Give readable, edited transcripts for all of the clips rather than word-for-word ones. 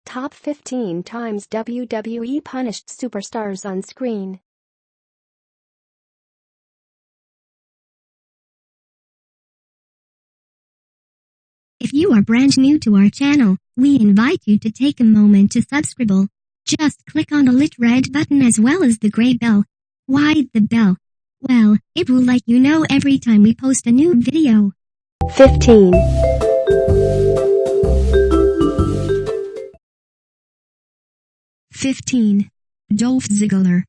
Top 15 times WWE punished superstars on screen. If you are brand new to our channel, we invite you to take a moment to subscribe. Just click on the lit red button as well as the gray bell. Why the bell? Well, it will let you know every time we post a new video. 15. Dolph Ziggler.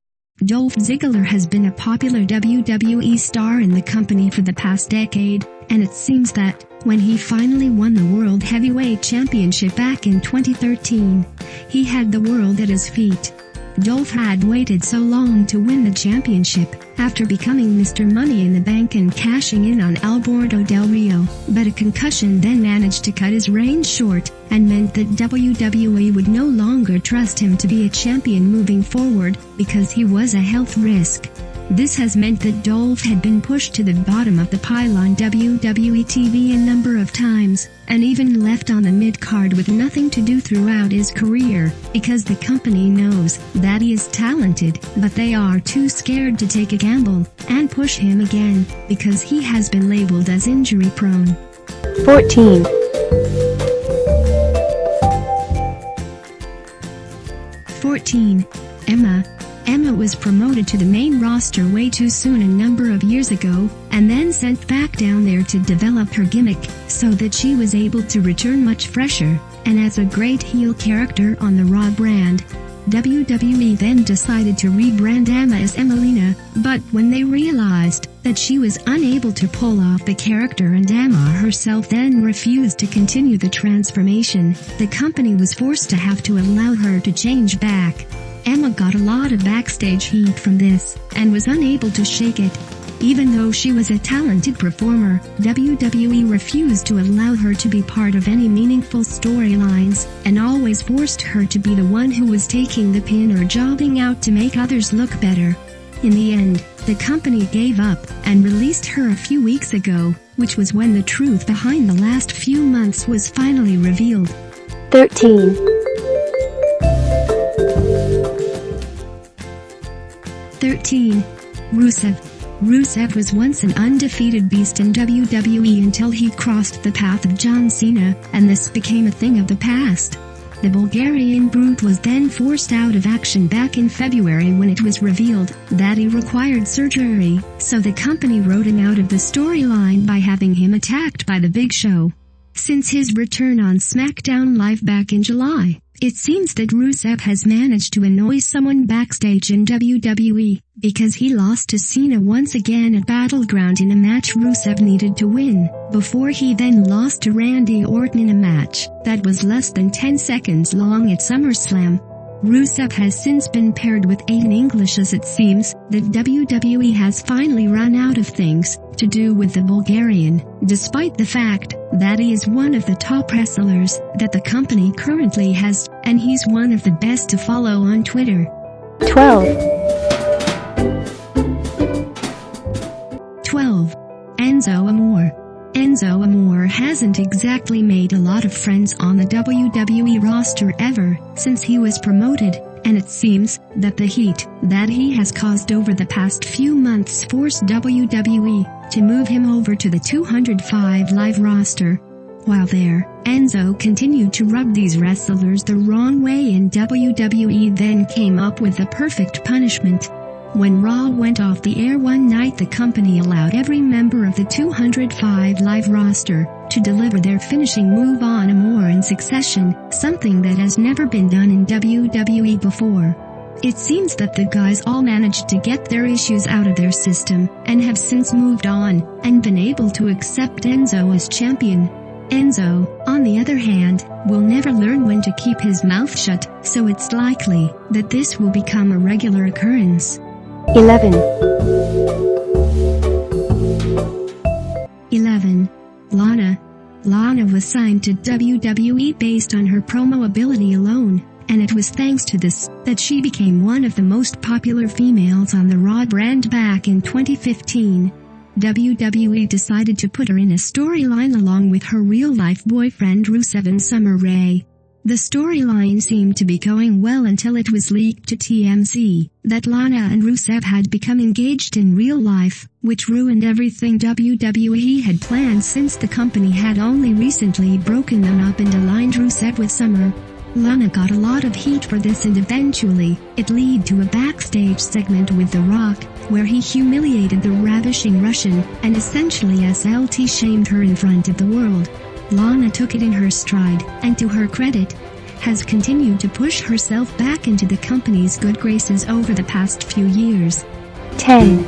Dolph Ziggler has been a popular WWE star in the company for the past decade, and it seems that, when he finally won the World Heavyweight Championship back in 2013, he had the world at his feet. Dolph had waited so long to win the championship, after becoming Mr. Money in the Bank and cashing in on Alberto Del Rio, but a concussion then managed to cut his reign short, and meant that WWE would no longer trust him to be a champion moving forward, because he was a health risk. This has meant that Dolph had been pushed to the bottom of the pile on WWE TV a number of times, and even left on the mid-card with nothing to do throughout his career, because the company knows that he is talented, but they are too scared to take a gamble and push him again, because he has been labeled as injury-prone. 14. Emma was promoted to the main roster way too soon a number of years ago, and then sent back down there to develop her gimmick, so that she was able to return much fresher, and as a great heel character on the Raw brand. WWE then decided to rebrand Emma as Emelina, but when they realized that she was unable to pull off the character and Emma herself then refused to continue the transformation, the company was forced to have to allow her to change back. Emma got a lot of backstage heat from this, and was unable to shake it. Even though she was a talented performer, WWE refused to allow her to be part of any meaningful storylines, and always forced her to be the one who was taking the pin or jobbing out to make others look better. In the end, the company gave up, and released her a few weeks ago, which was when the truth behind the last few months was finally revealed. 13. Rusev was once an undefeated beast in WWE until he crossed the path of John Cena, and this became a thing of the past. The Bulgarian brute was then forced out of action back in February when it was revealed that he required surgery, so the company wrote him out of the storyline by having him attacked by the Big Show. Since his return on SmackDown Live back in July, it seems that Rusev has managed to annoy someone backstage in WWE, because he lost to Cena once again at Battleground in a match Rusev needed to win, before he then lost to Randy Orton in a match that was less than 10 seconds long at SummerSlam. Rusev has since been paired with Aiden English, as it seems that WWE has finally run out of things to do with the Bulgarian, despite the fact that he is one of the top wrestlers that the company currently has, and he's one of the best to follow on Twitter. 12. Enzo Amore. Enzo Amore hasn't exactly made a lot of friends on the WWE roster ever since he was promoted, and it seems that the heat that he has caused over the past few months forced WWE to move him over to the 205 Live roster. While there, Enzo continued to rub these wrestlers the wrong way, and WWE then came up with the perfect punishment. When Raw went off the air one night, the company allowed every member of the 205 Live roster to deliver their finishing move on Amore in succession, something that has never been done in WWE before. It seems that the guys all managed to get their issues out of their system, and have since moved on, and been able to accept Enzo as champion. Enzo, on the other hand, will never learn when to keep his mouth shut, so it's likely that this will become a regular occurrence. 11. Lana. Lana was signed to WWE based on her promo ability alone, and it was thanks to this that she became one of the most popular females on the Raw brand back in 2015. WWE decided to put her in a storyline along with her real-life boyfriend Rusev and Summer Rae. The storyline seemed to be going well until it was leaked to TMZ that Lana and Rusev had become engaged in real life, which ruined everything WWE had planned since the company had only recently broken them up and aligned Rusev with Summer. Lana got a lot of heat for this, and eventually, it led to a backstage segment with The Rock, where he humiliated the ravishing Russian, and essentially SLT shamed her in front of the world. Lana took it in her stride, and to her credit, has continued to push herself back into the company's good graces over the past few years. 10.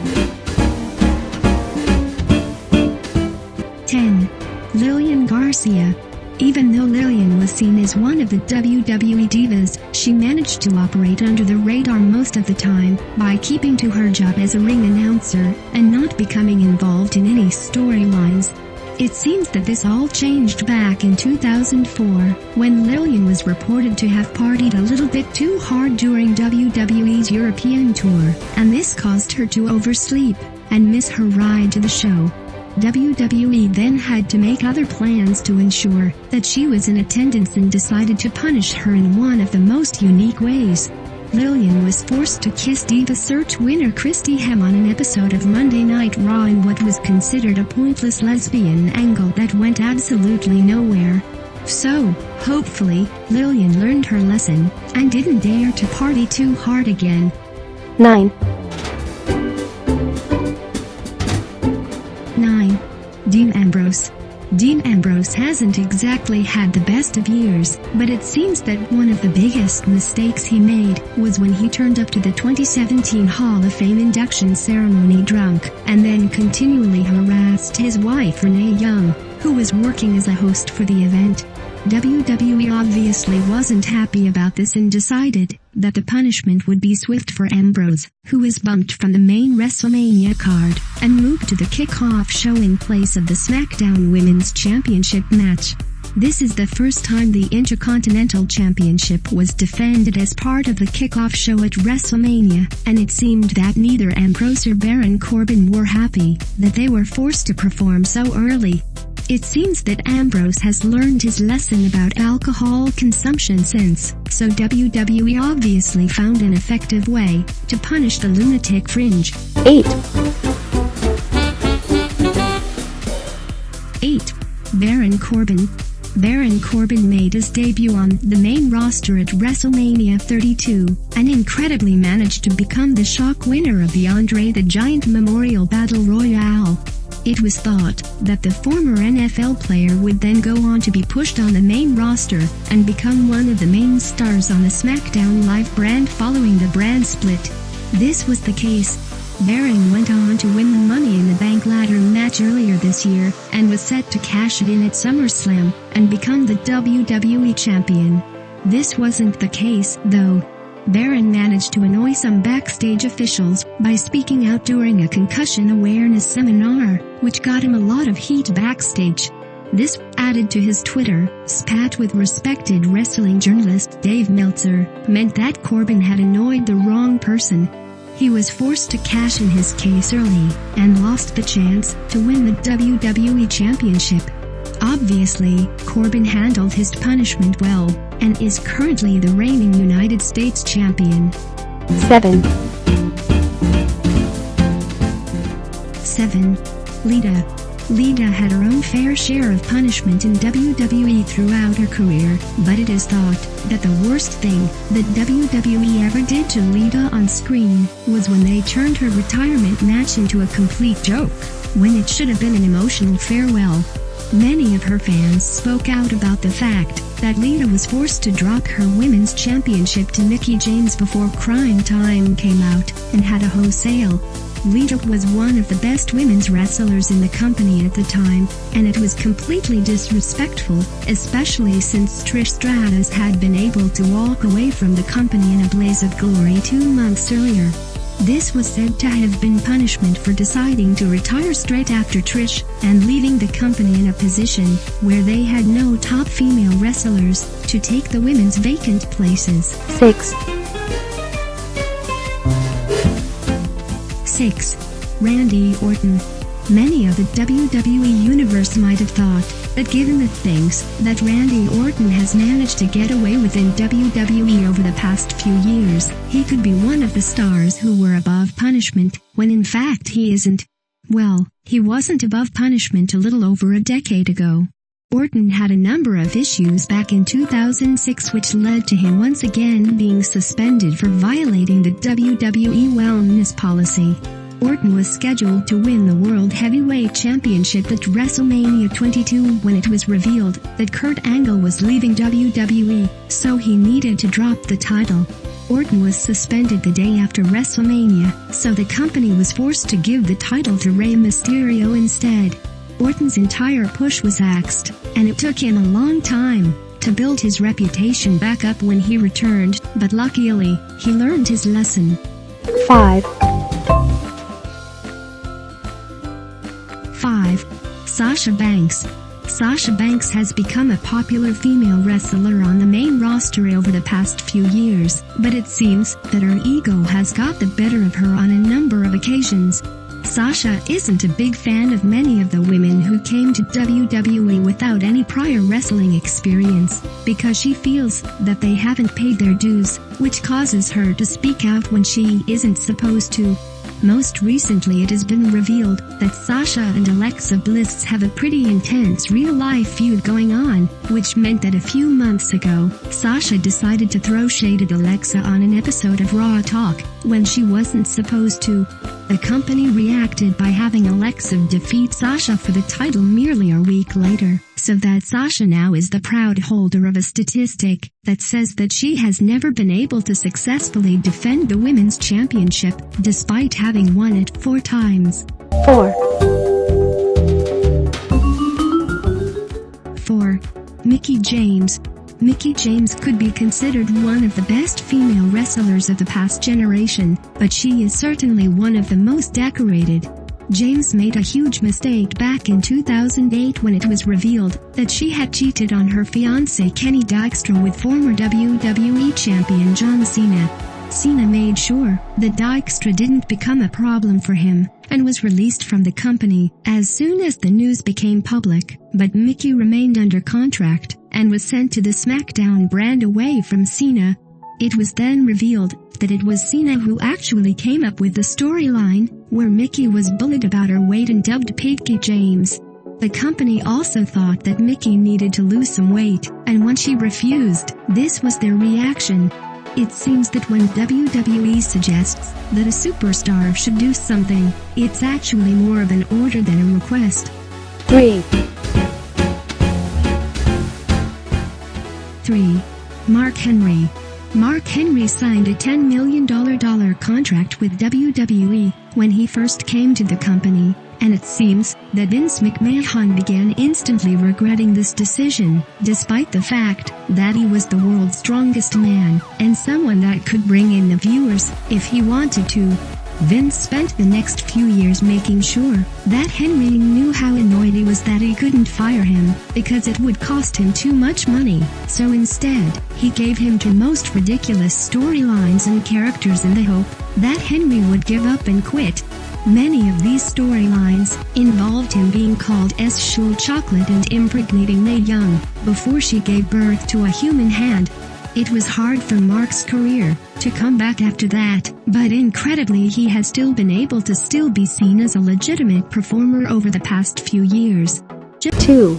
10. Lilian Garcia. Even though Lilian was seen as one of the WWE divas, she managed to operate under the radar most of the time, by keeping to her job as a ring announcer, and not becoming involved in any storylines. It seems that this all changed back in 2004, when Lilian was reported to have partied a little bit too hard during WWE's European tour, and this caused her to oversleep, and miss her ride to the show. WWE then had to make other plans to ensure that she was in attendance and decided to punish her in one of the most unique ways. Lilian was forced to kiss Diva Search winner Christy Hem on an episode of Monday Night Raw in what was considered a pointless lesbian angle that went absolutely nowhere. So, hopefully, Lilian learned her lesson, and didn't dare to party too hard again. 9. 9. Dean Ambrose. Dean Ambrose hasn't exactly had the best of years, but it seems that one of the biggest mistakes he made was when he turned up to the 2017 Hall of Fame induction ceremony drunk, and then continually harassed his wife Renee Young, who was working as a host for the event. WWE obviously wasn't happy about this and decided that the punishment would be swift for Ambrose, who was bumped from the main WrestleMania card and moved to the kickoff show in place of the SmackDown Women's Championship match. This is the first time the Intercontinental Championship was defended as part of the kickoff show at WrestleMania, and it seemed that neither Ambrose or Baron Corbin were happy that they were forced to perform so early. It seems that Ambrose has learned his lesson about alcohol consumption since, so WWE obviously found an effective way to punish the lunatic fringe. 8. 8. Baron Corbin. Baron Corbin made his debut on the main roster at WrestleMania 32, and incredibly managed to become the shock winner of the Andre the Giant Memorial Battle Royale. It was thought that the former NFL player would then go on to be pushed on the main roster and become one of the main stars on the SmackDown Live brand following the brand split. This was the case. Baron went on to win the Money in the Bank ladder match earlier this year, and was set to cash it in at SummerSlam and become the WWE champion. This wasn't the case, though. Baron managed to annoy some backstage officials by speaking out during a concussion awareness seminar, which got him a lot of heat backstage. This, added to his Twitter spat with respected wrestling journalist Dave Meltzer, meant that Corbin had annoyed the wrong person. He was forced to cash in his case early, and lost the chance to win the WWE Championship. Obviously, Corbin handled his punishment well, and is currently the reigning United States champion. 7. 7. Lita. Lita had her own fair share of punishment in WWE throughout her career, but it is thought that the worst thing that WWE ever did to Lita on screen was when they turned her retirement match into a complete joke, when it should have been an emotional farewell. Many of her fans spoke out about the fact that Lita was forced to drop her women's championship to Mickie James before Crime Time came out, and had a wholesale. Lita was one of the best women's wrestlers in the company at the time, and it was completely disrespectful, especially since Trish Stratus had been able to walk away from the company in a blaze of glory 2 months earlier. This was said to have been punishment for deciding to retire straight after Trish, and leaving the company in a position where they had no top female wrestlers. to take the women's vacant places. 6. 6. Randy Orton. Many of the WWE Universe might have thought that given the things that Randy Orton has managed to get away with in WWE over the past few years, he could be one of the stars who were above punishment, when in fact he isn't. Well, he wasn't above punishment a little over a decade ago. Orton had a number of issues back in 2006 which led to him once again being suspended for violating the WWE wellness policy. Orton was scheduled to win the World Heavyweight Championship at WrestleMania 22 when it was revealed that Kurt Angle was leaving WWE, so he needed to drop the title. Orton was suspended the day after WrestleMania, so the company was forced to give the title to Rey Mysterio instead. Orton's entire push was axed, and it took him a long time to build his reputation back up when he returned, but luckily, he learned his lesson. 5. 5. Sasha Banks. Sasha Banks has become a popular female wrestler on the main roster over the past few years, but it seems that her ego has got the better of her on a number of occasions. Sasha isn't a big fan of many of the women who came to WWE without any prior wrestling experience, because she feels that they haven't paid their dues, which causes her to speak out when she isn't supposed to. Most recently it has been revealed that Sasha and Alexa Bliss have a pretty intense real-life feud going on, which meant that a few months ago, Sasha decided to throw shade at Alexa on an episode of Raw Talk, when she wasn't supposed to. The company reacted by having Alexa defeat Sasha for the title merely a week later, so that Sasha now is the proud holder of a statistic that says that she has never been able to successfully defend the Women's Championship, despite having won it 4 times. 4. 4. Mickie James. Mickie James could be considered one of the best female wrestlers of the past generation, but she is certainly one of the most decorated. James made a huge mistake back in 2008 when it was revealed that she had cheated on her fiancé Kenny Dykstra with former WWE champion John Cena. Cena made sure that Dykstra didn't become a problem for him, and was released from the company as soon as the news became public, but Mickie remained under contract, and was sent to the SmackDown brand away from Cena. It was then revealed that it was Cena who actually came up with the storyline, where Mickie was bullied about her weight and dubbed Mickie James. The company also thought that Mickie needed to lose some weight, and when she refused, this was their reaction. It seems that when WWE suggests that a superstar should do something, it's actually more of an order than a request. 3. 3. Mark Henry. Mark Henry signed a $10 million contract with WWE when he first came to the company, and it seems that Vince McMahon began instantly regretting this decision, despite the fact that he was the world's strongest man, and someone that could bring in the viewers if he wanted to. Vince spent the next few years making sure that Henry knew how annoyed he was that he couldn't fire him, because it would cost him too much money, so instead, he gave him the most ridiculous storylines and characters in the hope that Henry would give up and quit. Many of these storylines involved him being called Schul Chocolate and impregnating Mae Young before she gave birth to a human hand. It was hard for Mark's career to come back after that, but incredibly he has still been able to still be seen as a legitimate performer over the past few years. 2.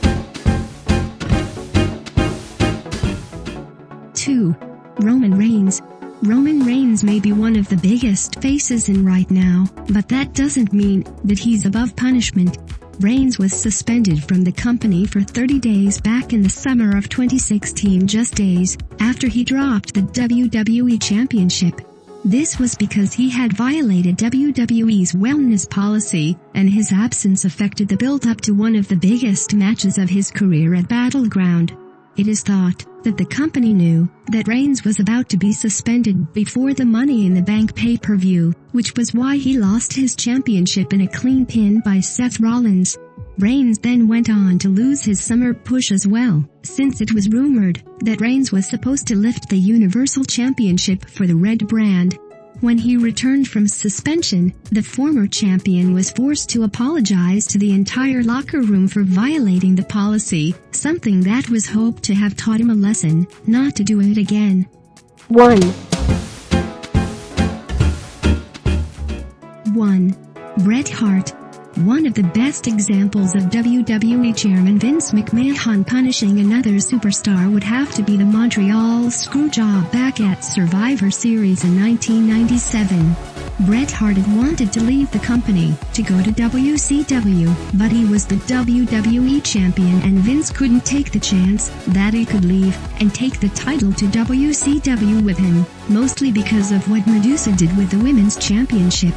2. Roman Reigns. Roman Reigns may be one of the biggest faces in right now, but that doesn't mean that he's above punishment. Reigns was suspended from the company for 30 days back in the summer of 2016, just days after he dropped the WWE Championship. This was because he had violated WWE's wellness policy, and his absence affected the build-up to one of the biggest matches of his career at Battleground. It is thought that the company knew that Reigns was about to be suspended before the Money in the Bank pay-per-view, which was why he lost his championship in a clean pin by Seth Rollins. Reigns then went on to lose his summer push as well, since it was rumored that Reigns was supposed to lift the Universal Championship for the Red brand. When he returned from suspension, the former champion was forced to apologize to the entire locker room for violating the policy, something that was hoped to have taught him a lesson, not to do it again. 1. 1. Bret Hart. One of the best examples of WWE Chairman Vince McMahon punishing another superstar would have to be the Montreal Screwjob back at Survivor Series in 1997. Bret Hart had wanted to leave the company, to go to WCW, but he was the WWE Champion and Vince couldn't take the chance that he could leave and take the title to WCW with him, mostly because of what Medusa did with the Women's Championship.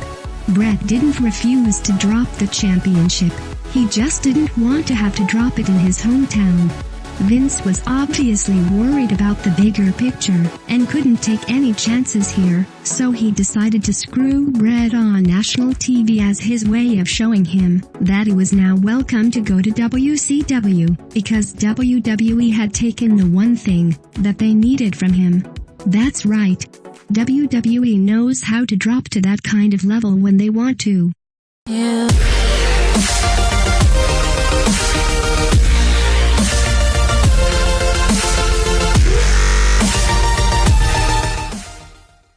Bret didn't refuse to drop the championship, he just didn't want to have to drop it in his hometown. Vince was obviously worried about the bigger picture, and couldn't take any chances here, so he decided to screw Bret on national TV as his way of showing him that he was now welcome to go to WCW, because WWE had taken the one thing that they needed from him. That's right. WWE knows how to drop to that kind of level when they want to. Yeah.